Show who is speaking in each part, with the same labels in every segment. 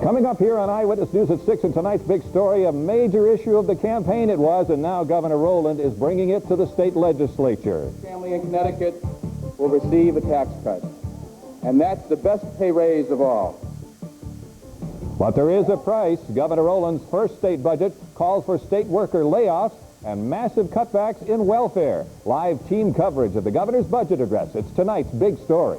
Speaker 1: Coming up here on Eyewitness News at 6 and tonight's big story, a major issue of the campaign it was, and now Governor Rowland is bringing it to the state legislature.
Speaker 2: Family in Connecticut will receive a tax cut, and that's the best pay raise of all.
Speaker 1: But there is a price. Governor Rowland's first state budget calls for state worker layoffs and massive cutbacks in welfare. Live team coverage of the governor's budget address. It's tonight's big story.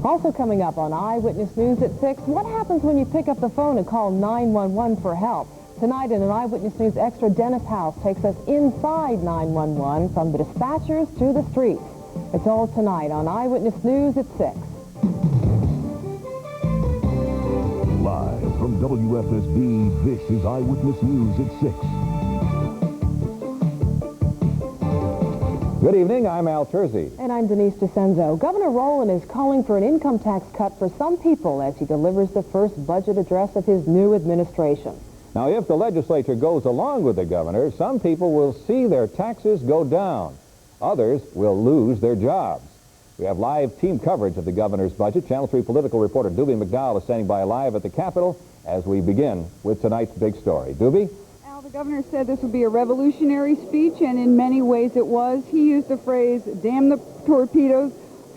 Speaker 3: Also coming up on Eyewitness News at 6, what happens when you pick up the phone and call 911 for help? Tonight in an Eyewitness News Extra, Dennis House takes us inside 911 from the dispatchers to the streets. It's all tonight on Eyewitness News at 6.
Speaker 4: Live from WFSB, this is Eyewitness News at 6.
Speaker 1: Good evening, I'm Al Terzi.
Speaker 3: And I'm Denise DeCenzo. Governor Rowland is calling for an income tax cut for some people as he delivers the first budget address of his new administration.
Speaker 1: Now, if the legislature goes along with the governor, some people will see their taxes go down. Others will lose their jobs. We have live team coverage of the governor's budget. Channel 3 political reporter Duby McDowell is standing by live at the Capitol as we begin with tonight's big story. Duby?
Speaker 5: The governor said this would be a revolutionary speech, and in many ways it was. He used the phrase, "Damn the torpedoes,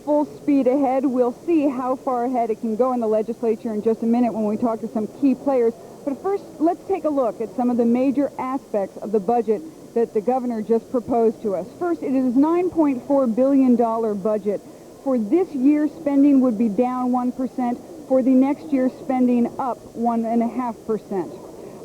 Speaker 5: full speed ahead." We'll see how far ahead it can go in the legislature in just a minute when we talk to some key players. But first, let's take a look at some of the major aspects of the budget that the governor just proposed to us. First, it is a $9.4 billion budget. For this year, spending would be down 1%. For the next year, spending up 1.5%.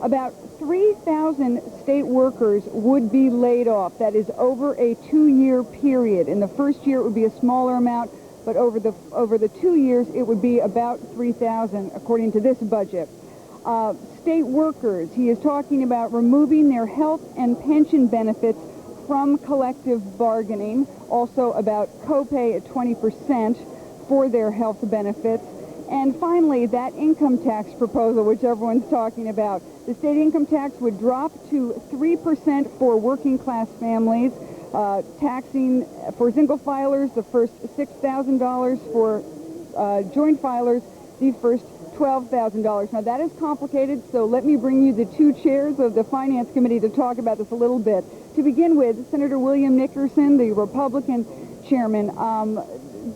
Speaker 5: About 3,000 state workers would be laid off. That is over a 2-year period. In the first year, it would be a smaller amount, but over the 2 years, it would be about 3,000, according to this budget. State workers, he is talking about removing their health and pension benefits from collective bargaining, also about copay at 20% for their health benefits. And finally, that income tax proposal, which everyone's talking about. The state income tax would drop to 3% for working-class families, taxing for single filers the first $6,000, for joint filers the first $12,000. Now, that is complicated, so let me bring you the two chairs of the Finance Committee to talk about this a little bit. To begin with, Senator William Nickerson, the Republican chairman.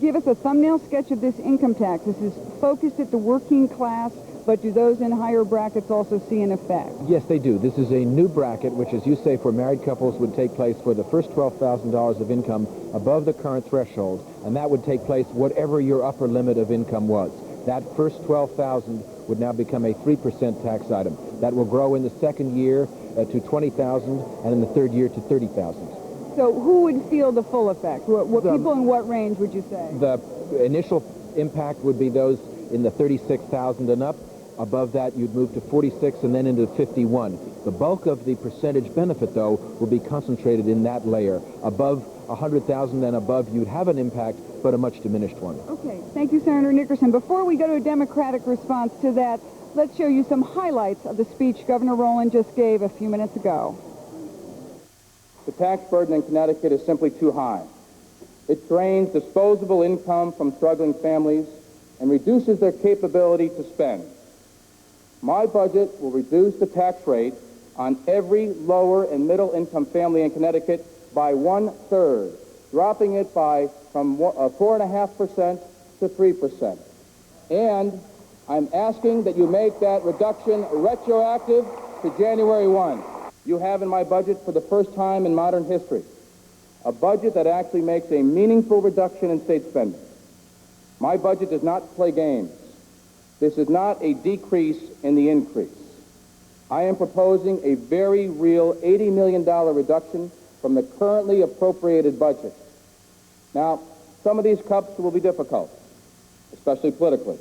Speaker 5: Give us a thumbnail sketch of this income tax. This is focused at the working class, but do those in higher brackets also see an effect?
Speaker 6: Yes, they do. This is a new bracket, which, as you say, for married couples would take place for the first $12,000 of income above the current threshold, and that would take place whatever your upper limit of income was. That first $12,000 would now become a 3% tax item. That will grow in the second year to $20,000, and in the third year to $30,000.
Speaker 5: So who would feel the full effect? What people in what range would you say?
Speaker 6: The initial impact would be those in the $36,000 and up. Above that, you'd move to 46 and then into 51. The bulk of the percentage benefit, though, will be concentrated in that layer. Above 100,000 and above, you'd have an impact, but a much diminished one.
Speaker 5: Okay. Thank you, Senator Nickerson. Before we go to a Democratic response to that, let's show you some highlights of the speech Governor Rowland just gave a few minutes ago.
Speaker 2: The tax burden in Connecticut is simply too high. It drains disposable income from struggling families and reduces their capability to spend. My budget will reduce the tax rate on every lower and middle income family in Connecticut by 1/3, dropping it from 4.5% to 3%. And I'm asking that you make that reduction retroactive to January 1. You have in my budget, for the first time in modern history, a budget that actually makes a meaningful reduction in state spending. My budget does not play games. This is not a decrease in the increase. I am proposing a very real $80 million reduction from the currently appropriated budget. Now, some of these cuts will be difficult, especially politically,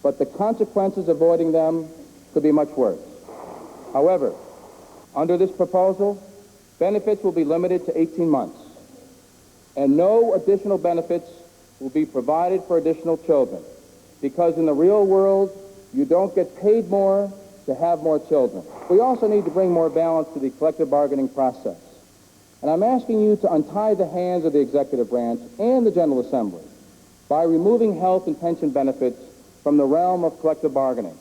Speaker 2: but the consequences of avoiding them could be much worse. However, under this proposal, benefits will be limited to 18 months, and no additional benefits will be provided for additional children, because in the real world, you don't get paid more to have more children. We also need to bring more balance to the collective bargaining process. And I'm asking you to untie the hands of the executive branch and the General Assembly by removing health and pension benefits from the realm of collective bargaining.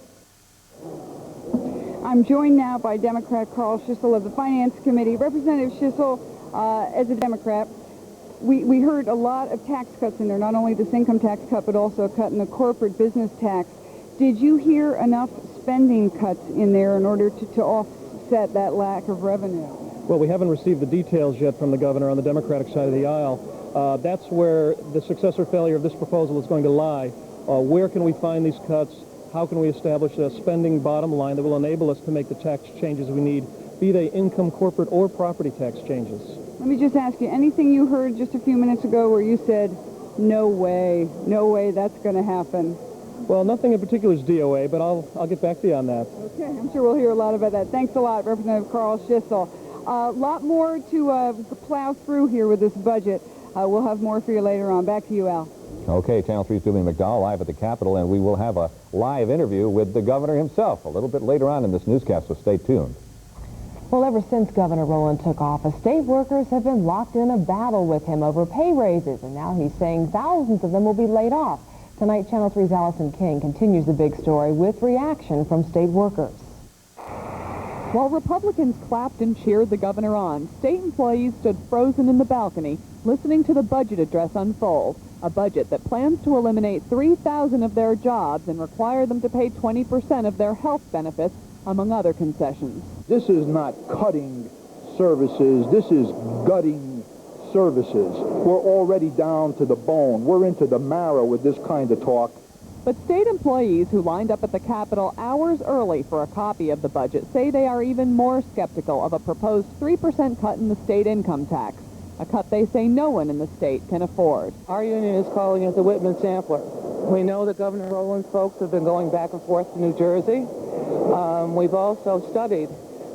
Speaker 5: I'm joined now by Democrat Carl Schissel of the Finance Committee. Representative Schissel, as a Democrat, we heard a lot of tax cuts in there, not only this income tax cut, but also a cut in the corporate business tax. Did you hear enough spending cuts in there in order to offset that lack of revenue?
Speaker 7: Well, we haven't received the details yet from the governor on the Democratic side of the aisle. That's where the success or failure of this proposal is going to lie. Where can we find these cuts? How can we establish a spending bottom line that will enable us to make the tax changes we need, be they income, corporate, or property tax changes?
Speaker 5: Let me just ask you, anything you heard just a few minutes ago where you said, no way that's going to happen?
Speaker 7: Well, nothing in particular is DOA, but I'll get back to you on that.
Speaker 5: Okay, I'm sure we'll hear a lot about that. Thanks a lot, Representative Carl Schissel. A lot more to plow through here with this budget. We'll have more for you later on. Back to you, Al.
Speaker 1: Okay, Channel 3's Duby McDowell live at the Capitol, and we will have a live interview with the governor himself a little bit later on in this newscast, so stay tuned.
Speaker 3: Well, ever since Governor Rowland took office, state workers have been locked in a battle with him over pay raises, and now he's saying thousands of them will be laid off. Tonight, Channel 3's Alison continues the big story with reaction from state workers.
Speaker 8: While Republicans clapped and cheered the governor on, state employees stood frozen in the balcony, listening to the budget address unfold. A budget that plans to eliminate 3,000 of their jobs and require them to pay 20% of their health benefits, among other concessions.
Speaker 9: This is not cutting services. This is gutting services. We're already down to the bone. We're into the marrow with this kind of talk.
Speaker 8: But state employees who lined up at the Capitol hours early for a copy of the budget say they are even more skeptical of a proposed 3% cut in the state income tax, a cut they say no one in the state can afford.
Speaker 10: Our union is calling it the Whitman Sampler. We know that Governor Rowland's folks have been going back and forth to New Jersey. We've also studied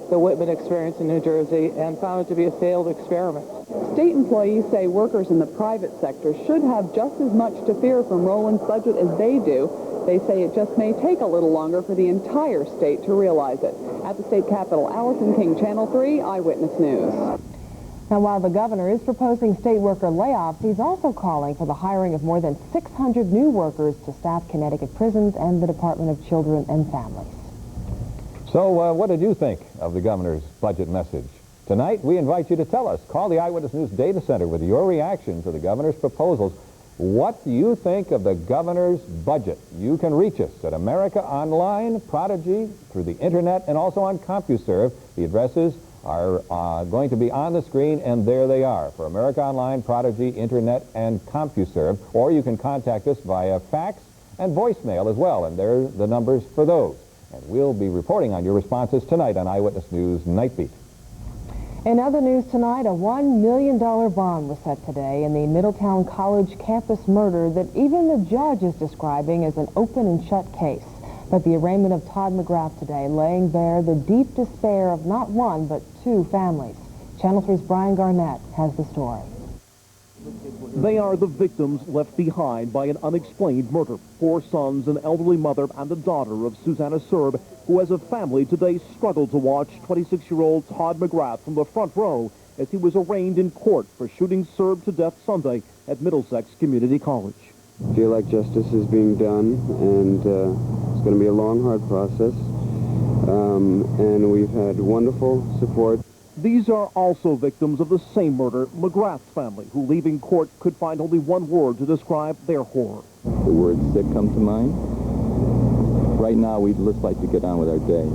Speaker 10: the Whitman experience in New Jersey and found it to be a failed experiment.
Speaker 8: State employees say workers in the private sector should have just as much to fear from Rowland's budget as they do. They say it just may take a little longer for the entire state to realize it. At the state capitol, Alison King, Channel 3, Eyewitness News.
Speaker 3: Now, while the governor is proposing state worker layoffs, he's also calling for the hiring of more than 600 new workers to staff Connecticut prisons and the Department of Children and Families.
Speaker 1: So what did you think of the governor's budget message? Tonight, we invite you to tell us. Call the Eyewitness News Data Center with your reaction to the governor's proposals. What do you think of the governor's budget? You can reach us at America Online, Prodigy, through the Internet, and also on CompuServe. The addresses are going to be on the screen, and there they are for America Online, Prodigy, Internet, and CompuServe. Or you can contact us via fax and voicemail as well, and there are the numbers for those. And we'll be reporting on your responses tonight on Eyewitness News Night Beat.
Speaker 3: In other news tonight, a $1 million bond was set today in the Middletown College campus murder that even the judge is describing as an open and shut case. But the arraignment of Todd McGrath today laying bare the deep despair of not one but two families. Channel 3's Brian Garnett has the story.
Speaker 11: They are the victims left behind by an unexplained murder. 4 sons, an elderly mother, and a daughter of Susanna Serb, who as a family today struggled to watch 26-year-old Todd McGrath from the front row as he was arraigned in court for shooting Serb to death Sunday at Middlesex Community College.
Speaker 12: I feel like justice is being done, and it's going to be a long, hard process, and we've had wonderful support.
Speaker 11: These are also victims of the same murder, McGrath's family, who leaving court could find only one word to describe their horror.
Speaker 13: The word sick comes to mind. Right now, we'd just like to get on with our day.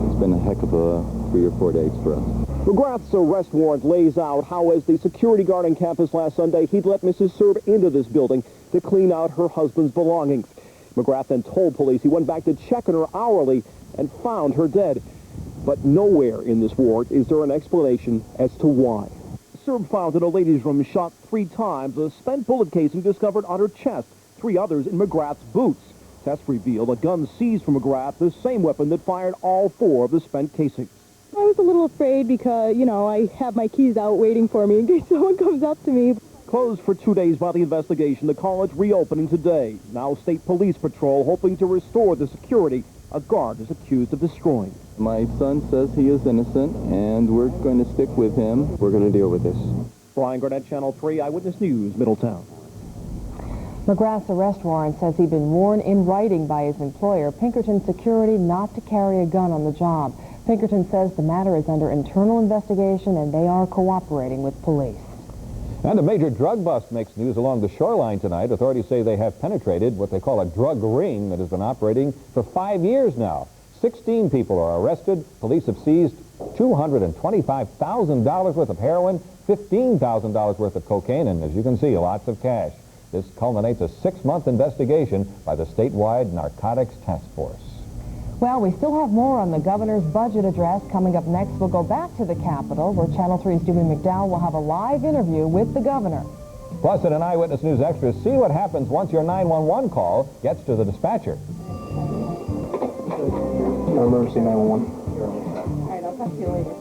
Speaker 13: It's been a heck of a 3 or 4 days for us.
Speaker 11: McGrath's arrest warrant lays out how, as the security guard on campus last Sunday, he'd let Mrs. Serb into this building to clean out her husband's belongings. McGrath then told police he went back to check on her hourly and found her dead. But nowhere in this warrant is there an explanation as to why. Serb found in a ladies' room shot 3 times, a spent bullet casing discovered on her chest, 3 others in McGrath's boots. Tests revealed a gun seized from McGrath, the same weapon that fired all 4 of the spent casings.
Speaker 14: I was a little afraid because, you know, I have my keys out waiting for me in case someone comes up to me.
Speaker 11: Closed for 2 days by the investigation, the college reopening today. Now State Police Patrol hoping to restore the security a guard is accused of destroying.
Speaker 13: My son says he is innocent, and we're going to stick with him.
Speaker 12: We're going to deal with this.
Speaker 11: Brian Garnett, Channel 3, Eyewitness News, Middletown.
Speaker 3: McGrath's arrest warrant says he'd been warned in writing by his employer, Pinkerton Security, not to carry a gun on the job. Pinkerton says the matter is under internal investigation and they are cooperating with police.
Speaker 1: And a major drug bust makes news along the shoreline tonight. Authorities say they have penetrated what they call a drug ring that has been operating for 5 years now. 16 people are arrested. Police have seized $225,000 worth of heroin, $15,000 worth of cocaine, and as you can see, lots of cash. This culminates a 6-month investigation by the statewide Narcotics Task Force.
Speaker 3: Well, we still have more on the governor's budget address. Coming up next, we'll go back to the Capitol, where Channel 3's Duby McDowell will have a live interview with the governor.
Speaker 1: Plus, in an Eyewitness News Extra, see what happens once your 911 call gets to the dispatcher.
Speaker 2: Emergency 911.
Speaker 5: All right, I'll talk to you later.